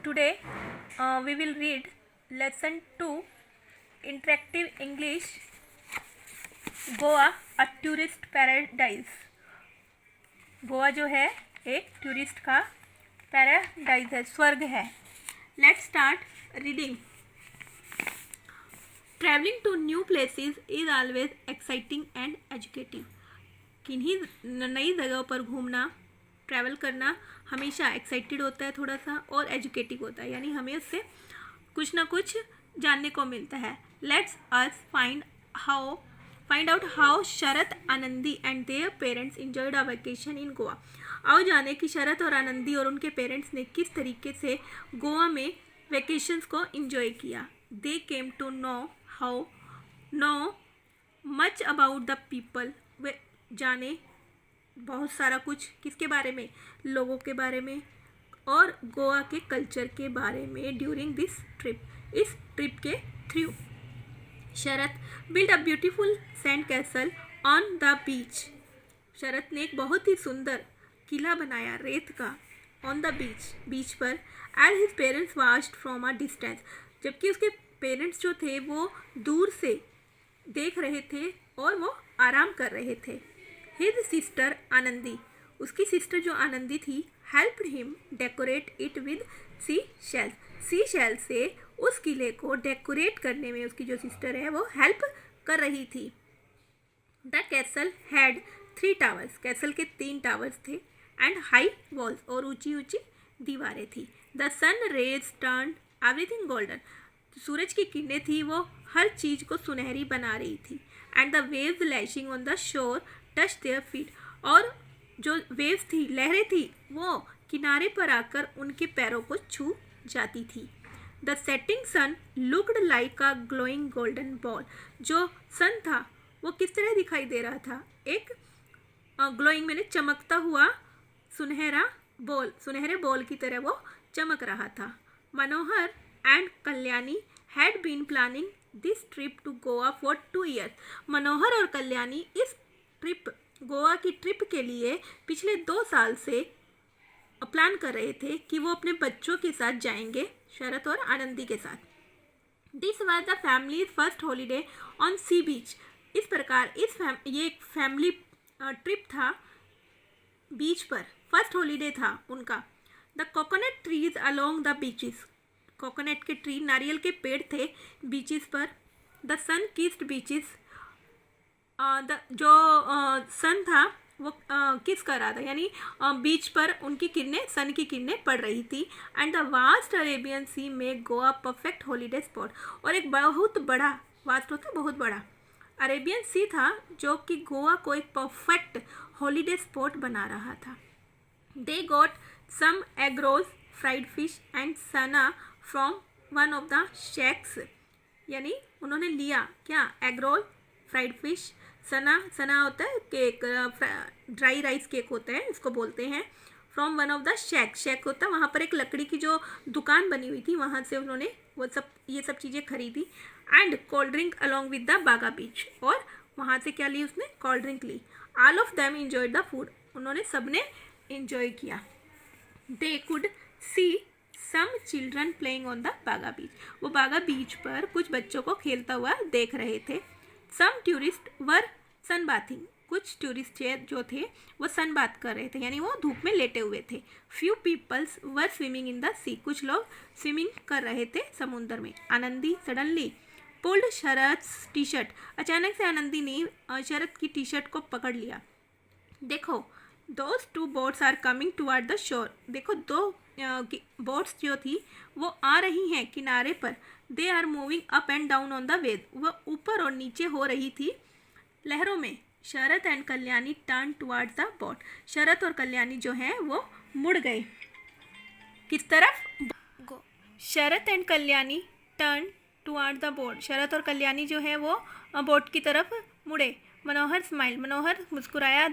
Today we will read lesson 2 interactive English Goa a tourist paradise। Goa जो है एक tourist का पैराडाइज है, स्वर्ग है। Let's start reading। Traveling to new places is always exciting and educative। किन्हीं नई जगहों पर घूमना, ट्रैवल करना हमेशा एक्साइटेड होता है थोड़ा सा, और एजुकेटिव होता है, यानी हमें उससे कुछ ना कुछ जानने को मिलता है। Let's us find out how Sharat, Anandi and their parents enjoyed a vacation in Goa. आओ जाने कि शरत और आनंदी और उनके पेरेंट्स ने किस तरीके से गोवा में वेकेशंस को एंजॉय किया। They came to know much about the people. वे जाने बहुत सारा कुछ किसके बारे में, लोगों के बारे में और गोवा के कल्चर के बारे में ड्यूरिंग दिस ट्रिप, इस ट्रिप के थ्रू। Sharat build a beautiful sand castle on the beach. Sharat ने एक बहुत ही सुंदर किला बनाया रेत का ऑन द बीच पर। As his parents watched from a distance. जबकि उसके पेरेंट्स जो थे वो दूर से देख रहे थे और वो आराम कर रहे थे। हिज सिस्टर आनंदी, उसकी सिस्टर जो आनंदी थी, helped him decorate it with sea shells से उस किले को डेकोरेट करने में उसकी जो सिस्टर है वो हेल्प कर रही थी। The castle had 3 towers. Castle के 3 टावर्स थे एंड हाई वॉल्स, और ऊंची ऊंची दीवारें थी। The sun rays turned everything golden. सूरज की किरणें थी वो हर चीज़ को सुनहरी बना रही थी। And the waves lashing on the shore touch their feet. और जो वेव्स थी, लहरें थी, वो किनारे पर आकर उनके पैरों को छू जाती थी। The setting sun looked like a glowing golden ball. जो सन था वो किस तरह दिखाई दे रहा था, एक ग्लोइंग मैंने चमकता हुआ सुनहरे बॉल की तरह वो चमक रहा था। Manohar and Kalyani had been planning this trip to Goa for 2 years। Manohar और कल्याणी इस गोवा की ट्रिप के लिए पिछले 2 साल से प्लान कर रहे थे कि वो अपने बच्चों के साथ जाएंगे, शरत और आनंदी के साथ। This was the family first holiday on sea beach. इस प्रकार ये एक फैमिली ट्रिप था, बीच पर फर्स्ट हॉलीडे था उनका। The coconut trees along the beaches. Coconut के ट्री, नारियल के पेड़ थे बीचेस पर। The sun kissed beaches. जो सन था वो किस कर रहा था, यानी बीच पर उनकी किरणें, सन की किरणें पड़ रही थी। एंड द वास्ट अरेबियन सी में गोवा परफेक्ट हॉलीडे स्पॉट। और एक बहुत बड़ा, वास्ट होता है बहुत बड़ा, अरेबियन सी था जो कि गोवा को एक परफेक्ट हॉलीडे स्पॉट बना रहा था। They got some egg rolls, fried fish and sanna from one of the shacks. यानी उन्होंने लिया क्या, egg roll, fried fish, sanna होता है केक, ड्राई राइस केक होता है, इसको बोलते हैं। From one of the shake होता है, वहाँ पर एक लकड़ी की जो दुकान बनी हुई थी, वहाँ से उन्होंने ये सब चीज़ें खरीदी। And cold drink along with the Baga beach. और वहाँ से क्या ली उसने, कोल्ड ड्रिंक ली। All of them enjoyed the food. उन्होंने सबने एंजॉय किया। They could see some children playing on the Baga beach. वो बागा बीच पर कुछ बच्चों को खेलता हुआ देख रहे थे। सम टूरिस्ट वर सन बाथिंग। कुछ टूरिस्ट जो थे वो सन बाथ कर रहे थे, यानी वो धूप में लेटे हुए थे। Few peoples were swimming in the sea. कुछ लोग स्विमिंग कर रहे थे समुद्र में। Anandi suddenly pulled Sharat's T shirt. अचानक से आनंदी ने शरत की टी शर्ट को पकड़ लिया। देखो, those 2 boats are coming toward the shore. देखो, 2 बोट्स जो थी वो आ रही हैं किनारे पर। They are moving up and down on the wave. वह ऊपर और नीचे हो रही थी लहरों में। Sharat and Kalyani turn towards the boat. Sharat और कल्याणी जो हैं वो मुड़ गए किस तरफ, Sharat and Kalyani turn towards the boat. Sharat और कल्याणी जो है वो बोट की तरफ मुड़े। मनोहर स्माइल। मनोहर मुस्कुराया।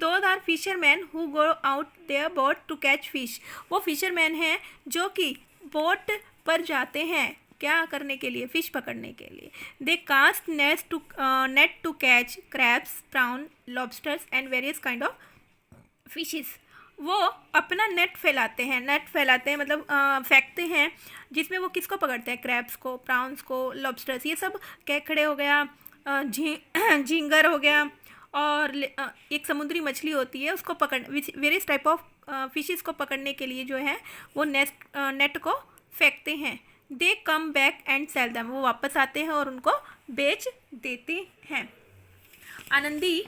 Those are fishermen who go out their boat to catch fish। वो फिशरमैन हैं जो कि बोट पर जाते हैं क्या करने के लिए, फिश पकड़ने के लिए। They cast net to catch crabs, prawn, lobsters and various kind of fishes. वो अपना नेट फैलाते हैं मतलब फेंकते हैं, जिसमें वो किसको पकड़ते हैं, क्रैब्स को, प्राउंस को, लॉबस्टर्स, ये सब केकड़े हो गया, झींगर हो गया, और एक समुद्री मछली होती है, उसको पकड़ वेरियस टाइप ऑफ फिशेस को पकड़ने के लिए जो है वो नेट को फेंकते हैं। They come back and sell them, वो वापस आते हैं और उनको बेच देते हैं। आनंदी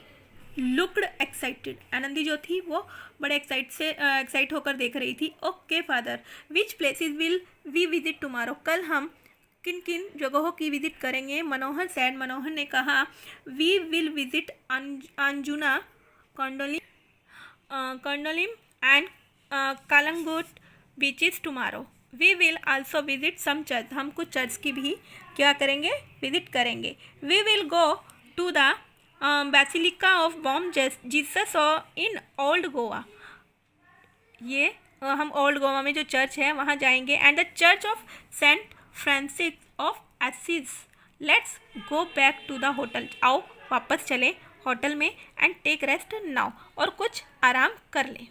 लुक्ड एक्साइटेड, आनंदी जो थी वो बड़े एक्साइट होकर देख रही थी। Okay father, which places will we visit tomorrow, कल हम किन किन जगहों की विजिट करेंगे। मनोहर सैड, मनोहर ने कहा, we will visit Anjuna, Candolim and Calangute beaches tomorrow. We will also visit some church, हम कुछ चर्च की भी क्या करेंगे, विजिट करेंगे। We will go to the basilica of Bom Jesus in old Goa, ये हम ओल्ड गोवा में जो चर्च है वहाँ जाएंगे। And the church of Saint Francis of Assisi. Let's go back to the hotel, आओ वापस चले होटल में। एंड टेक रेस्ट नाउ, और कुछ आराम कर लें।